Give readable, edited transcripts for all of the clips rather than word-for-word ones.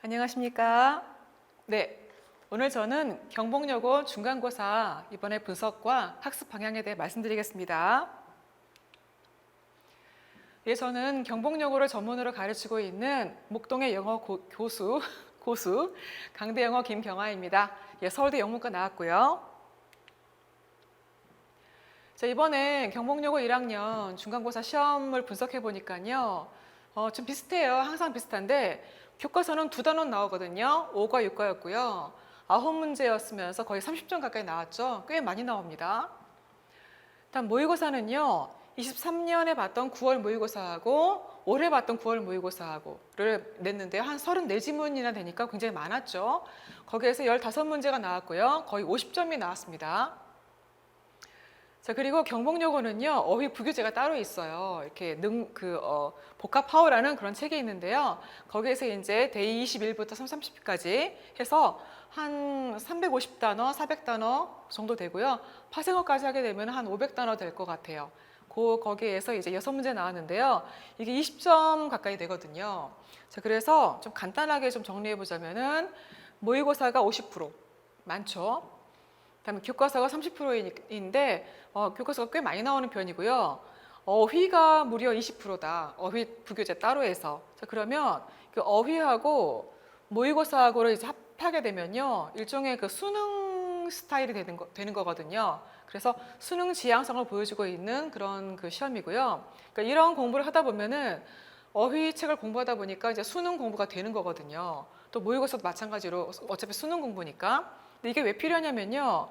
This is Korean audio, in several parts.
안녕하십니까? 네, 오늘 저는 경복여고 중간고사 이번에 분석과 학습 방향에 대해 말씀드리겠습니다. 예, 저는 경복여고를 전문으로 가르치고 있는 목동의 영어 고수 강대영어 김경아입니다. 예, 서울대 영문과 나왔고요. 자, 이번에 경복여고 1학년 중간고사 시험을 분석해 보니까요. 좀 비슷해요. 항상 비슷한데 교과서는 2단원 나오거든요. 5과 6과였고요. 9문제였으면서 거의 30점 가까이 나왔죠. 꽤 많이 나옵니다. 일단 모의고사는요. 23년에 봤던 9월 모의고사하고 올해 봤던 9월 모의고사하고를 냈는데요. 한 34지문이나 되니까 굉장히 많았죠. 거기에서 15문제가 나왔고요. 거의 50점이 나왔습니다. 자, 그리고 경복여고는요, 어휘 부교재가 따로 있어요. 이렇게 복합파워라는 그런 책이 있는데요. 거기에서 이제 데이 21부터 30까지 해서 한 350단어, 400단어 정도 되고요. 파생어까지 하게 되면 한 500단어 될 것 같아요. 거기에서 이제 6문제 나왔는데요. 이게 20점 가까이 되거든요. 자, 그래서 좀 간단하게 좀 정리해 보자면은 모의고사가 50% 많죠. 그다음에 교과서가 30%인데 교과서가 꽤 많이 나오는 편이고요. 어휘가 무려 20%다. 어휘 부교재 따로 해서. 자, 그러면 그 어휘하고 모의고사하고를 이제 합하게 되면요. 일종의 그 수능 스타일이 되는 거거든요. 그래서 수능 지향성을 보여주고 있는 그런 그 시험이고요. 그러니까 이런 공부를 하다 보면은 어휘 책을 공부하다 보니까 이제 수능 공부가 되는 거거든요. 또 모의고사도 마찬가지로 어차피 수능 공부니까. 근데 이게 왜 필요하냐면요.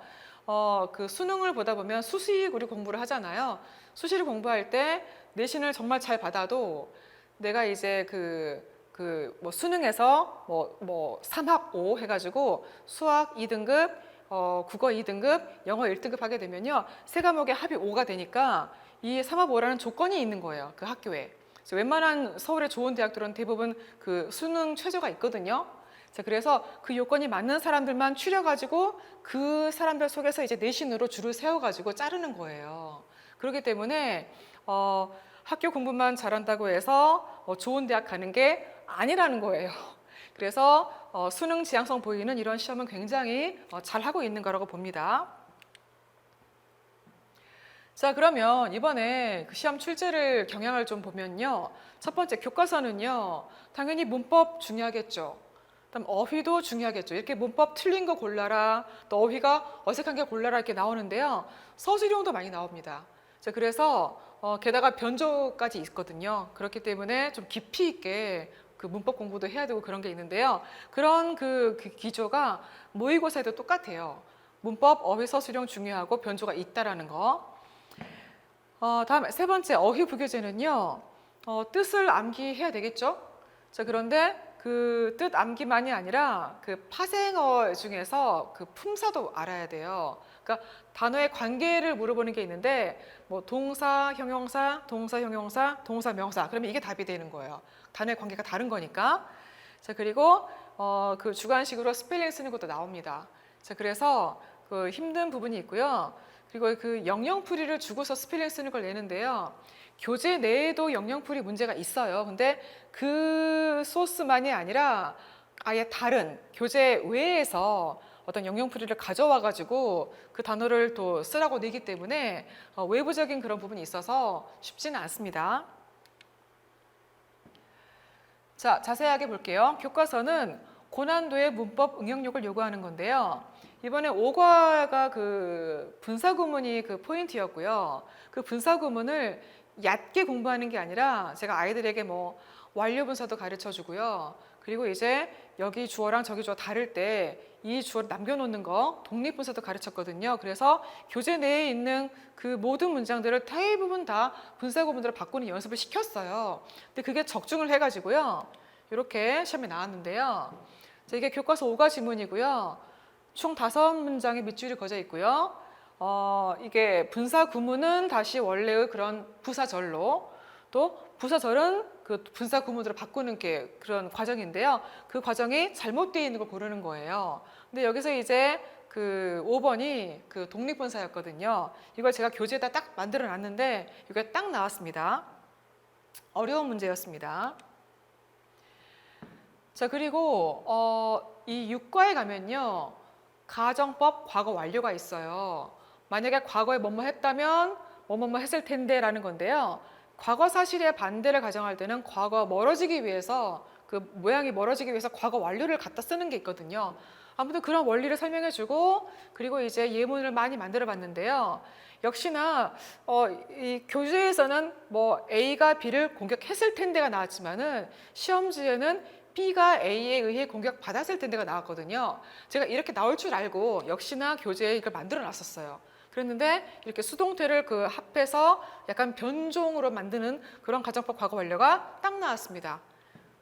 그 수능을 보다 보면 수시 우리 공부를 하잖아요. 수시를 공부할 때 내신을 정말 잘 받아도 내가 이제 뭐 수능에서 뭐 3합 5 해가지고 수학 2등급, 국어 2등급, 영어 1등급 하게 되면요. 세 과목의 합이 5가 되니까 이 3합 5라는 조건이 있는 거예요. 그 학교에. 그래서 웬만한 서울의 좋은 대학들은 대부분 그 수능 최저가 있거든요. 자, 그래서 그 요건이 맞는 사람들만 추려가지고 그 사람들 속에서 이제 내신으로 줄을 세워가지고 자르는 거예요. 그렇기 때문에 학교 공부만 잘한다고 해서 좋은 대학 가는 게 아니라는 거예요. 그래서 수능 지향성 보이는 이런 시험은 굉장히 잘하고 있는 거라고 봅니다. 자, 그러면 이번에 그 시험 출제를 경향을 좀 보면요. 첫 번째 교과서는요. 당연히 문법 중요하겠죠. 그다음 어휘도 중요하겠죠. 이렇게 문법 틀린 거 골라라, 또 어휘가 어색한 게 골라라 이렇게 나오는데요. 서술형도 많이 나옵니다. 자, 그래서 게다가 변조까지 있거든요. 그렇기 때문에 좀 깊이 있게 그 문법 공부도 해야 되고 그런 게 있는데요. 그런 그 기조가 모의고사에도 똑같아요. 문법, 어휘, 서술형 중요하고 변조가 있다라는 거. 다음 세 번째 어휘 부교재는요. 뜻을 암기해야 되겠죠. 자, 그런데 그 뜻 암기만이 아니라 그 파생어 중에서 그 품사도 알아야 돼요. 그러니까 단어의 관계를 물어보는 게 있는데 뭐 동사, 형용사, 동사, 형용사, 동사, 명사. 그러면 이게 답이 되는 거예요. 단어의 관계가 다른 거니까. 자, 그리고 그 주관식으로 스펠링 쓰는 것도 나옵니다. 자, 그래서 그 힘든 부분이 있고요. 그리고 그 영영풀이를 주고서 스펠링 쓰는 걸 내는데요. 교재 내에도 영영풀이 문제가 있어요. 근데 그 소스만이 아니라 아예 다른 교재 외에서 어떤 영영풀이를 가져와 가지고 그 단어를 또 쓰라고 내기 때문에 외부적인 그런 부분이 있어서 쉽지는 않습니다. 자, 자세하게 볼게요. 교과서는 고난도의 문법 응용력을 요구하는 건데요. 이번에 5과가 그 분사구문이 그 포인트였고요. 그 분사구문을 얕게 공부하는 게 아니라 제가 아이들에게 뭐 완료분사도 가르쳐 주고요. 그리고 이제 여기 주어랑 저기 주어 다를 때 이 주어를 남겨놓는 거 독립분사도 가르쳤거든요. 그래서 교재 내에 있는 그 모든 문장들을 대부분 다 분사구문으로 바꾸는 연습을 시켰어요. 근데 그게 적중을 해가지고요. 이렇게 시험에 나왔는데요. 자, 이게 교과서 5가 지문이고요. 총 5문장의 밑줄이 그어져 있고요. 이게 분사 구문은 다시 원래의 그런 부사절로, 또 부사절은 그 분사 구문으로 바꾸는 게 그런 과정인데요. 그 과정이 잘못되어 있는 걸 고르는 거예요. 근데 여기서 이제 그 5번이 그 독립분사였거든요. 이걸 제가 교재에다 딱 만들어 놨는데 이게 딱 나왔습니다. 어려운 문제였습니다. 자, 그리고 이 육과에 가면요. 가정법 과거 완료가 있어요. 만약에 과거에 뭐뭐 했다면 뭐뭐뭐 했을 텐데라는 건데요. 과거 사실의 반대를 가정할 때는 과거 멀어지기 위해서 그 모양이 멀어지기 위해서 과거 완료를 갖다 쓰는 게 있거든요. 아무튼 그런 원리를 설명해주고 그리고 이제 예문을 많이 만들어 봤는데요. 역시나 이 교재에서는 뭐 A가 B를 공격했을 텐데가 나왔지만은 시험지에는 B가 A에 의해 공격받았을 텐데가 나왔거든요. 제가 이렇게 나올 줄 알고 역시나 교재에 이걸 만들어 놨었어요. 그랬는데 이렇게 수동태를 그 합해서 약간 변종으로 만드는 그런 가정법 과거 완료가 딱 나왔습니다.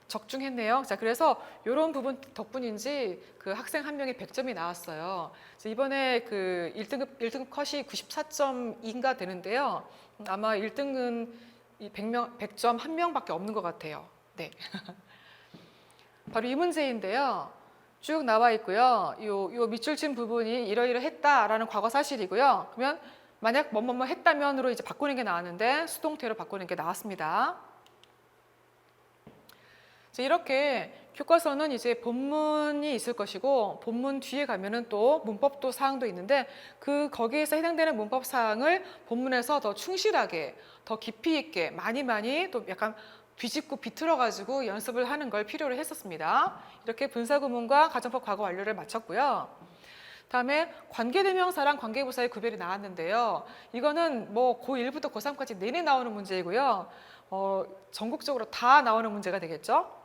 적중했네요. 자, 그래서 이런 부분 덕분인지 그 학생 한 명이 100점이 나왔어요. 그래서 이번에 그 1등급 컷이 94.2인가 되는데요. 아마 1등은 100점 한 명밖에 없는 것 같아요. 네. 바로 이 문제인데요. 쭉 나와 있고요. 요 밑줄 친 부분이 이러이러했다라는 과거 사실이고요. 그러면 만약 뭐뭐뭐 했다면으로 이제 바꾸는 게 나왔는데 수동태로 바꾸는 게 나왔습니다. 이렇게 교과서는 이제 본문이 있을 것이고 본문 뒤에 가면은 또 문법도 사항도 있는데 거기에서 해당되는 문법 사항을 본문에서 더 충실하게, 더 깊이 있게 많이 또 약간 뒤집고 비틀어 가지고 연습을 하는 걸 필요로 했었습니다. 이렇게 분사구문과 가정법 과거 완료를 마쳤고요. 다음에 관계대명사랑 관계부사의 구별이 나왔는데요. 이거는 뭐 고1부터 고3까지 내내 나오는 문제이고요. 전국적으로 다 나오는 문제가 되겠죠.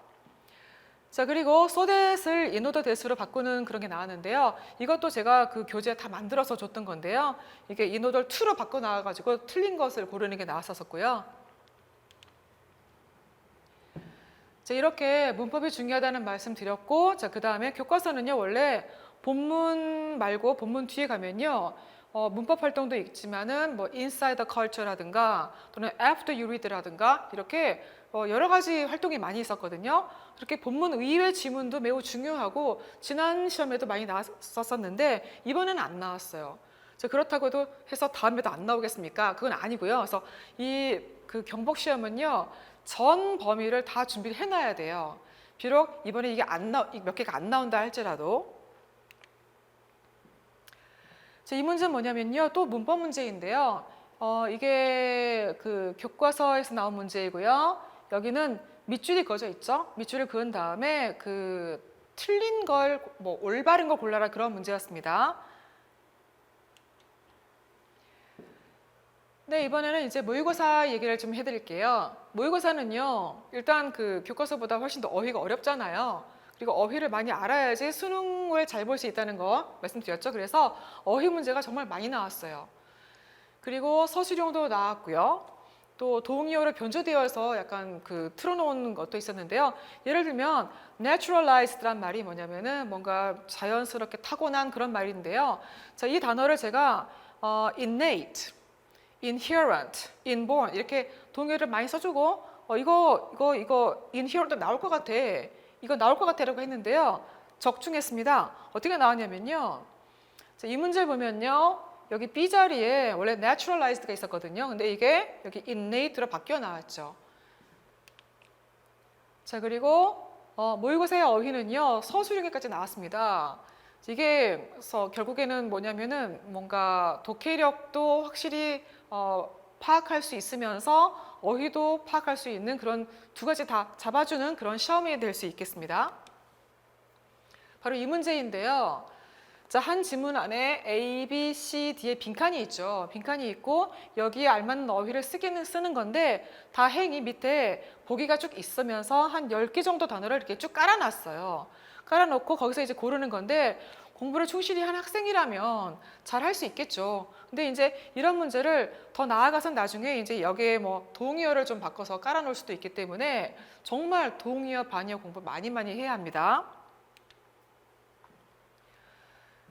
자, 그리고 so that을 in order that으로 바꾸는 그런 게 나왔는데요. 이것도 제가 그 교재에 다 만들어서 줬던 건데요. 이게 in order to로 바꿔 나와가지고 틀린 것을 고르는 게 나왔었고요. 자, 이렇게 문법이 중요하다는 말씀 드렸고, 자, 그 다음에 교과서는요, 원래 본문 말고 본문 뒤에 가면요, 문법 활동도 있지만은 뭐 inside the culture라든가 또는 after you read라든가 이렇게 여러 가지 활동이 많이 있었거든요. 그렇게 본문 의외 지문도 매우 중요하고 지난 시험에도 많이 나왔었는데 이번에는 안 나왔어요. 그렇다고 해서 다음에도 안 나오겠습니까? 그건 아니고요. 그래서 그 경복 시험은요, 전 범위를 다 준비를 해놔야 돼요. 비록 이번에 이게 몇 개가 안 나온다 할지라도. 이 문제는 뭐냐면요, 또 문법 문제인데요. 이게 그 교과서에서 나온 문제이고요. 여기는 밑줄이 그어져 있죠. 밑줄을 그은 다음에 그 틀린 걸, 뭐 올바른 걸 골라라 그런 문제였습니다. 네, 이번에는 이제 모의고사 얘기를 좀 해드릴게요. 모의고사는요, 일단 그 교과서보다 훨씬 더 어휘가 어렵잖아요. 그리고 어휘를 많이 알아야지 수능을 잘 볼 수 있다는 거 말씀드렸죠. 그래서 어휘 문제가 정말 많이 나왔어요. 그리고 서술형도 나왔고요. 또 동의어를 변조되어서 약간 그 틀어놓은 것도 있었는데요. 예를 들면 naturalized란 말이 뭐냐면은 뭔가 자연스럽게 타고난 그런 말인데요. 자, 이 단어를 제가 innate, inherent, inborn 이렇게 동의어를 많이 써주고 이거 inherent 나올 것 같아. 이거 나올 것 같아라고 했는데요. 적중했습니다. 어떻게 나왔냐면요. 자, 이 문제를 보면요. 여기 B 자리에 원래 naturalized가 있었거든요. 근데 이게 여기 innate로 바뀌어 나왔죠. 자, 그리고 모의고사의 어휘는요. 서술형에까지 나왔습니다. 이게 결국에는 뭐냐면은 뭔가 독해력도 확실히 파악할 수 있으면서 어휘도 파악할 수 있는 그런 두 가지 다 잡아주는 그런 시험이 될 수 있겠습니다. 바로 이 문제인데요. 자, 한 지문 안에 A, B, C, D에 빈칸이 있죠. 빈칸이 있고 여기에 알맞는 어휘를 쓰는 건데 다행히 밑에 보기가 쭉 있으면서 한 10개 정도 단어를 이렇게 쭉 깔아놨어요. 깔아놓고 거기서 이제 고르는 건데 공부를 충실히 한 학생이라면 잘 할 수 있겠죠. 근데 이제 이런 문제를 더 나아가서 나중에 이제 여기에 뭐 동의어를 좀 바꿔서 깔아놓을 수도 있기 때문에 정말 동의어, 반의어 공부 많이 해야 합니다.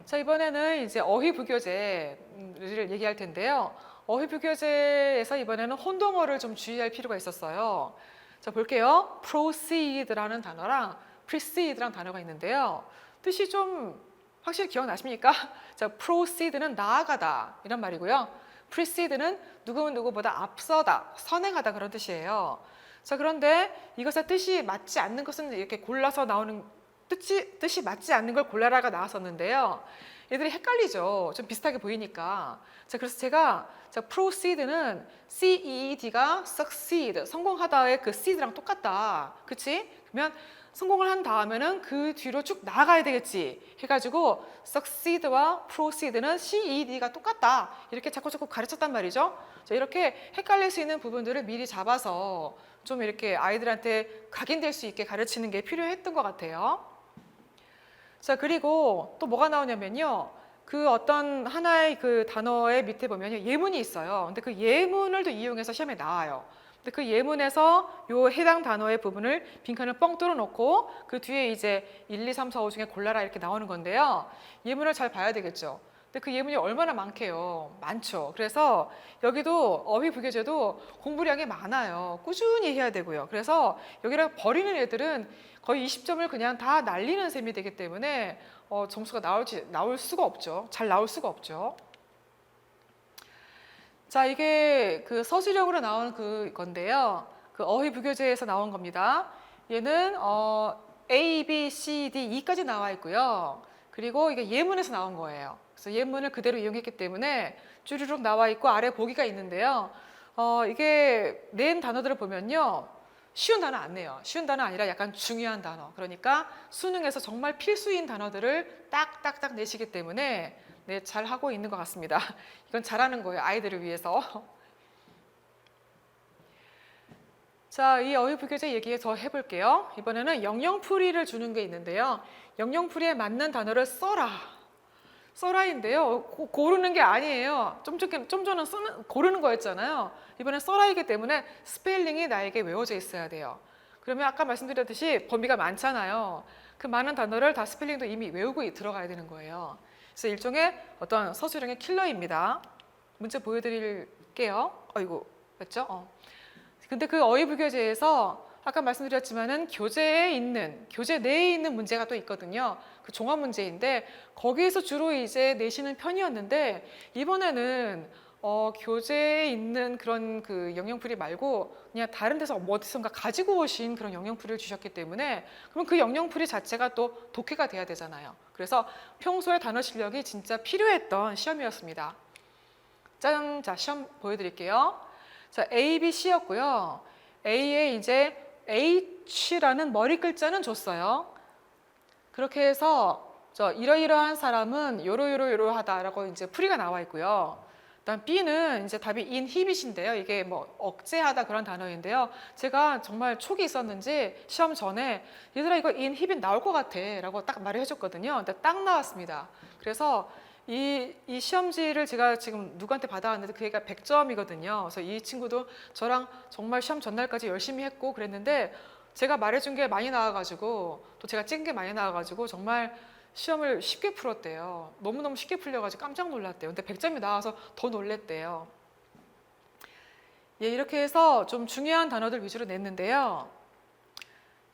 자, 이번에는 이제 어휘부교재를 얘기할 텐데요. 어휘부교재에서 이번에는 혼동어를 좀 주의할 필요가 있었어요. 자, 볼게요. proceed라는 단어랑 precede라는 단어가 있는데요. 뜻이 좀 확실히 기억나십니까? 자, proceed는 나아가다 이런 말이고요. precede는 누구보다 앞서다, 선행하다 그런 뜻이에요. 자, 그런데 이것의 뜻이 맞지 않는 것은 이렇게 골라서 나오는 뜻이 맞지 않는 걸 골라라가 나왔었는데요. 얘들이 헷갈리죠. 좀 비슷하게 보이니까. 자, 그래서 제가 proceed는 CED가 succeed, 성공하다의 그 seed랑 똑같다. 그치? 그러면 성공을 한 다음에는 그 뒤로 쭉 나아가야 되겠지 해가지고 succeed와 proceed는 CED가 똑같다. 이렇게 자꾸 가르쳤단 말이죠. 자, 이렇게 헷갈릴 수 있는 부분들을 미리 잡아서 좀 이렇게 아이들한테 각인될 수 있게 가르치는 게 필요했던 것 같아요. 자, 그리고 또 뭐가 나오냐면요. 그 어떤 하나의 그 단어의 밑에 보면 예문이 있어요. 근데 그 예문을 또 이용해서 시험에 나와요. 근데 그 예문에서 요 해당 단어의 부분을 빈칸을 뻥 뚫어 놓고 그 뒤에 이제 1, 2, 3, 4, 5 중에 골라라 이렇게 나오는 건데요. 예문을 잘 봐야 되겠죠. 근데 그 예문이 얼마나 많게요? 많죠. 그래서 여기도 어휘 부교재도 공부량이 많아요. 꾸준히 해야 되고요. 그래서 여기를 버리는 애들은 거의 20점을 그냥 다 날리는 셈이 되기 때문에 점수가 나올 수가 없죠. 잘 나올 수가 없죠. 자, 이게 그 서술형으로 나온 그 건데요. 그 어휘 부교재에서 나온 겁니다. 얘는 A, B, C, D, E까지 나와 있고요. 그리고 이게 예문에서 나온 거예요. 그래서 예문을 그대로 이용했기 때문에 쭈르륵 나와 있고 아래 보기가 있는데요. 이게 낸 단어들을 보면요. 쉬운 단어 안 내요. 쉬운 단어 아니라 약간 중요한 단어. 그러니까 수능에서 정말 필수인 단어들을 딱딱딱 내시기 때문에 네, 잘 하고 있는 것 같습니다. 이건 잘하는 거예요. 아이들을 위해서. 자, 이 어휘 부교재 얘기 더 해볼게요. 이번에는 영영풀이를 주는 게 있는데요. 영영풀이에 맞는 단어를 써라. 써라인데요. 고르는 게 아니에요. 좀 전에 고르는 거였잖아요. 이번엔 써라이기 때문에 스펠링이 나에게 외워져 있어야 돼요. 그러면 아까 말씀드렸듯이 범위가 많잖아요. 그 많은 단어를 다 스펠링도 이미 외우고 들어가야 되는 거예요. 그래서 일종의 어떤 서술형의 킬러입니다. 문제 보여드릴게요. 어이구, 맞죠? 근데 그 어휘 부교재에서 아까 말씀드렸지만은 교재 내에 있는 문제가 또 있거든요. 그 종합 문제인데 거기에서 주로 이제 내시는 편이었는데 이번에는 교재에 있는 그런 그 영영풀이 말고 그냥 다른 데서 어디선가 가지고 오신 그런 영영풀이를 주셨기 때문에 그럼 그 영영풀이 자체가 또 독해가 돼야 되잖아요. 그래서 평소에 단어 실력이 진짜 필요했던 시험이었습니다. 짠, 자 시험 보여드릴게요. 자 A, B, C였고요. A에 이제 H라는 머리 글자는 줬어요. 그렇게 해서 이러이러한 사람은 요러하다라고 이제 풀이가 나와 있고요. 그다음 B는 이제 답이 inhibit인데요. 이게 뭐 억제하다 그런 단어인데요. 제가 정말 촉이 있었는지 시험 전에 얘들아 이거 inhibit 나올 것 같아라고 딱 말을 해줬거든요. 근데 딱 나왔습니다. 그래서 이 시험지를 제가 지금 누구한테 받아왔는데 그 애가 100점이거든요. 그래서 이 친구도 저랑 정말 시험 전날까지 열심히 했고 그랬는데 제가 말해준 게 많이 나와가지고 또 제가 찍은 게 많이 나와가지고 정말 시험을 쉽게 풀었대요. 너무너무 쉽게 풀려가지고 깜짝 놀랐대요. 근데 100점이 나와서 더 놀랬대요. 예, 이렇게 해서 좀 중요한 단어들 위주로 냈는데요.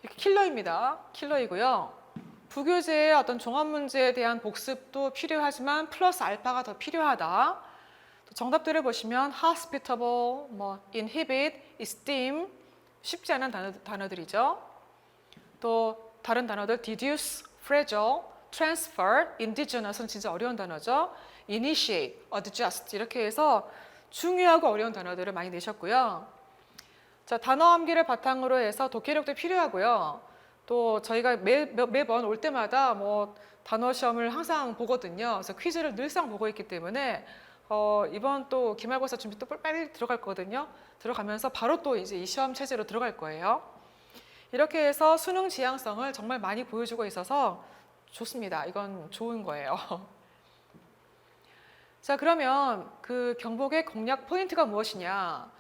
이렇게 킬러입니다. 킬러이고요. 부교재의 어떤 종합 문제에 대한 복습도 필요하지만 플러스 알파가 더 필요하다. 또 정답들을 보시면 hospitable, inhibit, esteem 쉽지 않은 단어들이죠. 또 다른 단어들 deduce, fragile, transfer, indigenous는 진짜 어려운 단어죠. initiate, adjust 이렇게 해서 중요하고 어려운 단어들을 많이 내셨고요. 자, 단어 암기를 바탕으로 해서 독해력도 필요하고요. 또 저희가 매번 올 때마다 단어 시험을 항상 보거든요. 그래서 퀴즈를 늘상 보고 있기 때문에 이번 또 기말고사 준비 또 빨리 들어갈 거거든요. 들어가면서 바로 또 이제 이 시험 체제로 들어갈 거예요. 이렇게 해서 수능 지향성을 정말 많이 보여주고 있어서 좋습니다. 이건 좋은 거예요. 자, 그러면 그 경복의 공략 포인트가 무엇이냐?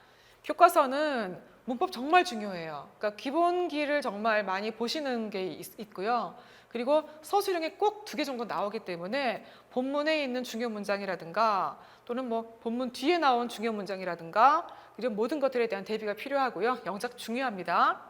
교과서는 문법 정말 중요해요. 그러니까 기본기를 정말 많이 보시는 게 있고요. 그리고 서술형에 꼭 2개 정도 나오기 때문에 본문에 있는 중요 문장이라든가 또는 본문 뒤에 나온 중요 문장이라든가 이런 모든 것들에 대한 대비가 필요하고요. 영작 중요합니다.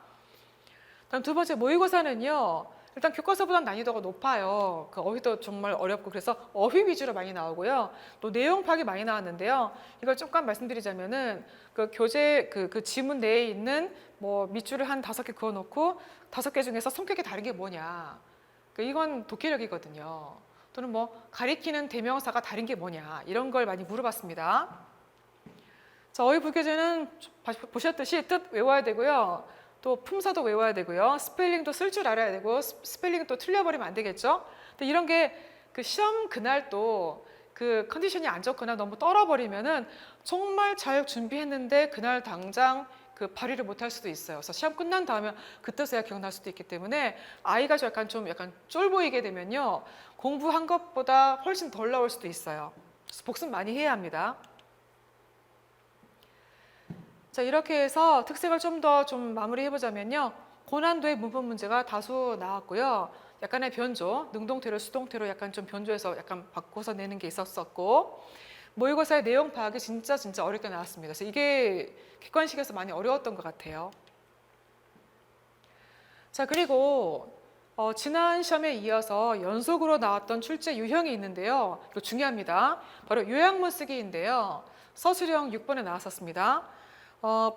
다음 두 번째 모의고사는요. 일단 교과서보다는 난이도가 높아요. 그 어휘도 정말 어렵고 그래서 어휘 위주로 많이 나오고요. 또 내용 파악이 많이 나왔는데요. 이걸 잠깐 말씀드리자면은 그 교재 그 지문 내에 있는 뭐 밑줄을 한 5개 그어놓고 5개 중에서 성격이 다른 게 뭐냐. 이건 독해력이거든요. 또는 뭐 가리키는 대명사가 다른 게 뭐냐 이런 걸 많이 물어봤습니다. 자, 어휘 부교재는 보셨듯이 뜻 외워야 되고요. 또 품사도 외워야 되고요. 스펠링도 쓸 줄 알아야 되고 스펠링 또 틀려버리면 안 되겠죠. 근데 이런 게 그 시험 그날 또 그 컨디션이 안 좋거나 너무 떨어버리면은 정말 잘 준비했는데 그날 당장 그 발휘를 못할 수도 있어요. 그래서 시험 끝난 다음에 그때서야 기억날 수도 있기 때문에 아이가 약간 쫄 보이게 되면요 공부한 것보다 훨씬 덜 나올 수도 있어요. 그래서 복습 많이 해야 합니다. 자, 이렇게 해서 특색을 좀 더 마무리해 보자면요. 고난도의 문법 문제가 다수 나왔고요. 약간의 변조, 능동태로 수동태로 약간 좀 변조해서 약간 바꿔서 내는 게 있었었고 모의고사의 내용 파악이 진짜 어렵게 나왔습니다. 그래서 이게 객관식에서 많이 어려웠던 것 같아요. 자, 그리고 지난 시험에 이어서 연속으로 나왔던 출제 유형이 있는데요. 이거 중요합니다. 바로 요약문 쓰기인데요. 서술형 6번에 나왔었습니다.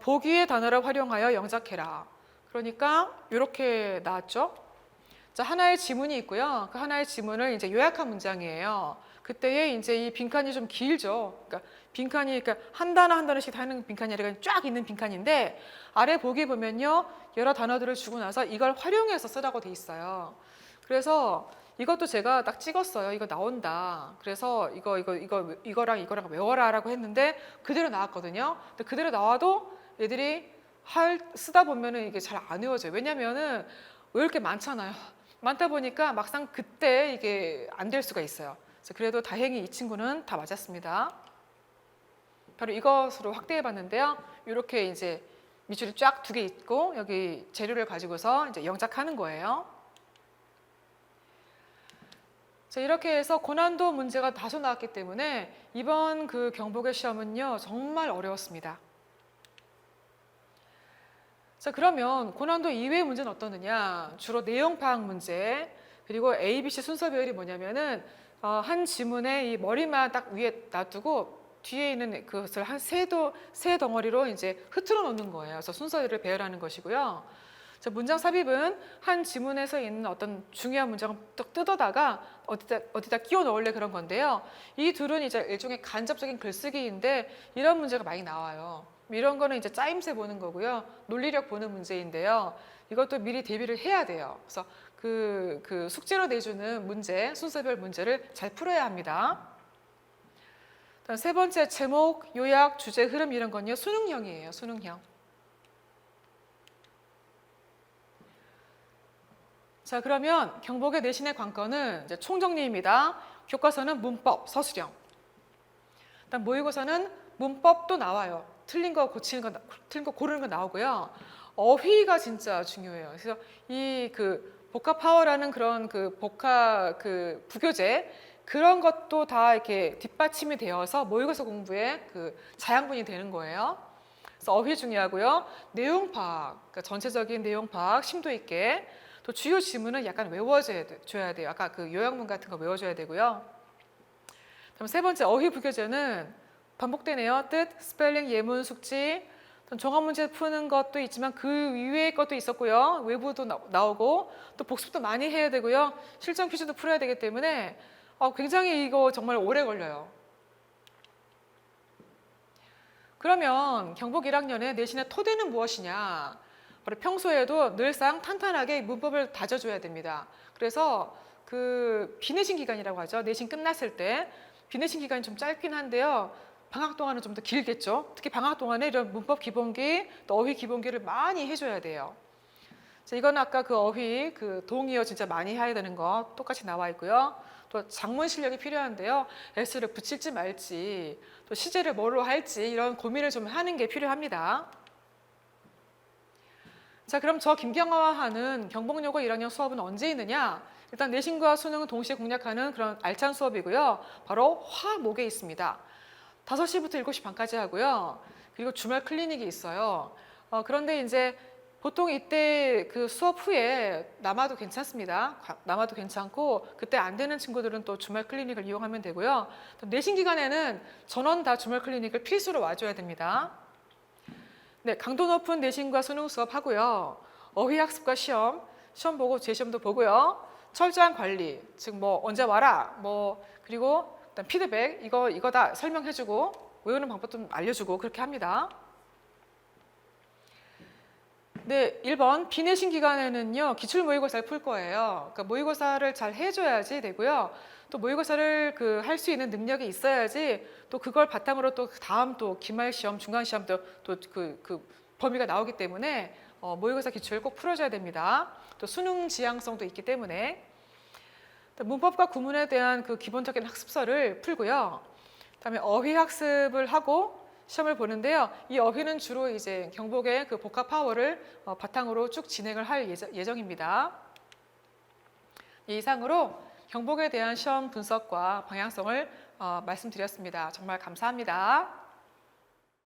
보기의 단어를 활용하여 영작해라. 그러니까 이렇게 나왔죠. 자, 하나의 지문이 있고요. 그 하나의 지문을 이제 요약한 문장이에요. 그때에 이제 이 빈칸이 좀 길죠. 그러니까 빈칸이 한 단어 한 단어씩 하는 빈칸이 아니라 쫙 있는 빈칸인데 아래 보기 보면요. 여러 단어들을 주고 나서 이걸 활용해서 쓰라고 돼 있어요. 그래서 이것도 제가 딱 찍었어요. 이거 나온다. 그래서 이거랑 외워라라고 했는데 그대로 나왔거든요. 근데 그대로 나와도 애들이 쓰다 보면은 이게 잘 안 외워져요. 왜냐면은 왜 이렇게 많잖아요. 많다 보니까 막상 그때 이게 안 될 수가 있어요. 그래도 다행히 이 친구는 다 맞았습니다. 바로 이것으로 확대해 봤는데요. 이렇게 이제 밑줄이 쫙 2개 있고 여기 재료를 가지고서 이제 영작하는 거예요. 자, 이렇게 해서 고난도 문제가 다소 나왔기 때문에 이번 그 경복의 시험은요 정말 어려웠습니다. 자, 그러면 고난도 이외의 문제는 어떠느냐? 주로 내용 파악 문제 그리고 A, B, C 순서 배열이 뭐냐면은 한 지문에 이 머리만 딱 위에 놔두고 뒤에 있는 그것을 한 세 덩어리로 이제 흐트러 놓는 거예요. 그래서 순서를 배열하는 것이고요. 자, 문장 삽입은 한 지문에서 있는 어떤 중요한 문장을 딱 뜯어다가 어디다 끼워 넣을래 그런 건데요. 이 둘은 이제 일종의 간접적인 글쓰기인데 이런 문제가 많이 나와요. 이런 거는 이제 짜임새 보는 거고요. 논리력 보는 문제인데요. 이것도 미리 대비를 해야 돼요. 그래서 그 숙제로 내주는 문제, 순서별 문제를 잘 풀어야 합니다. 다음 3번째 제목, 요약, 주제, 흐름 이런 건요. 수능형이에요. 수능형. 자, 그러면 경복의 내신의 관건은 이제 총정리입니다. 교과서는 문법, 서술형. 일단 모의고사는 문법도 나와요. 틀린 거 고르는 거 나오고요. 어휘가 진짜 중요해요. 그래서 이 복합 파워라는 그런 복합 부교재 그런 것도 다 이렇게 뒷받침이 되어서 모의고사 공부에 자양분이 되는 거예요. 그래서 어휘 중요하고요. 내용 파악, 그러니까 전체적인 내용 파악, 심도 있게. 또 주요 지문은 약간 외워줘야 돼요. 아까 요약문 같은 거 외워줘야 되고요. 다음 3번째 어휘 부교재는 반복되네요. 뜻, 스펠링, 예문, 숙지, 종합 문제 푸는 것도 있지만 그 이외의 것도 있었고요. 외부도 나오고 또 복습도 많이 해야 되고요. 실전 퀴즈도 풀어야 되기 때문에 굉장히 이거 정말 오래 걸려요. 그러면 경복 1학년의 내신의 토대는 무엇이냐? 바로 평소에도 늘상 탄탄하게 문법을 다져줘야 됩니다. 그래서 비내신 기간이라고 하죠. 내신 끝났을 때 비내신 기간이 좀 짧긴 한데요. 방학 동안은 좀 더 길겠죠. 특히 방학 동안에 이런 문법 기본기, 또 어휘 기본기를 많이 해줘야 돼요. 자, 이건 아까 어휘, 동의어 진짜 많이 해야 되는 거 똑같이 나와 있고요. 또 작문 실력이 필요한데요. S를 붙일지 말지, 또 시제를 뭐로 할지 이런 고민을 좀 하는 게 필요합니다. 자, 그럼 저 김경아와 하는 경복여고 1학년 수업은 언제 있느냐? 일단 내신과 수능은 동시에 공략하는 그런 알찬 수업이고요. 바로 화목에 있습니다. 5시부터 7시 반까지 하고요. 그리고 주말 클리닉이 있어요. 그런데 이제 보통 이때 그 수업 후에 남아도 괜찮습니다. 남아도 괜찮고 그때 안 되는 친구들은 또 주말 클리닉을 이용하면 되고요. 또 내신 기간에는 전원 다 주말 클리닉을 필수로 와줘야 됩니다. 네, 강도 높은 내신과 수능 수업 하고요. 어휘학습과 시험 보고 재시험도 보고요. 철저한 관리, 즉 뭐 언제 와라, 뭐 그리고 일단 피드백 이거 다 설명해주고 외우는 방법 좀 알려주고 그렇게 합니다. 네, 1번 비내신 기간에는요 기출 모의고사를 풀 거예요. 그러니까 모의고사를 잘 해줘야지 되고요. 또 모의고사를 그 할 수 있는 능력이 있어야지 또 그걸 바탕으로 또 다음 또 기말 시험, 중간 시험도 또 그 범위가 나오기 때문에 모의고사 기출 꼭 풀어줘야 됩니다. 또 수능 지향성도 있기 때문에 또 문법과 구문에 대한 그 기본적인 학습서를 풀고요. 그다음에 어휘 학습을 하고 시험을 보는데요. 이 어휘는 주로 이제 경복의 그 복합 파워를 바탕으로 쭉 진행을 할 예정입니다. 이상으로 경복에 대한 시험 분석과 방향성을 말씀드렸습니다. 정말 감사합니다.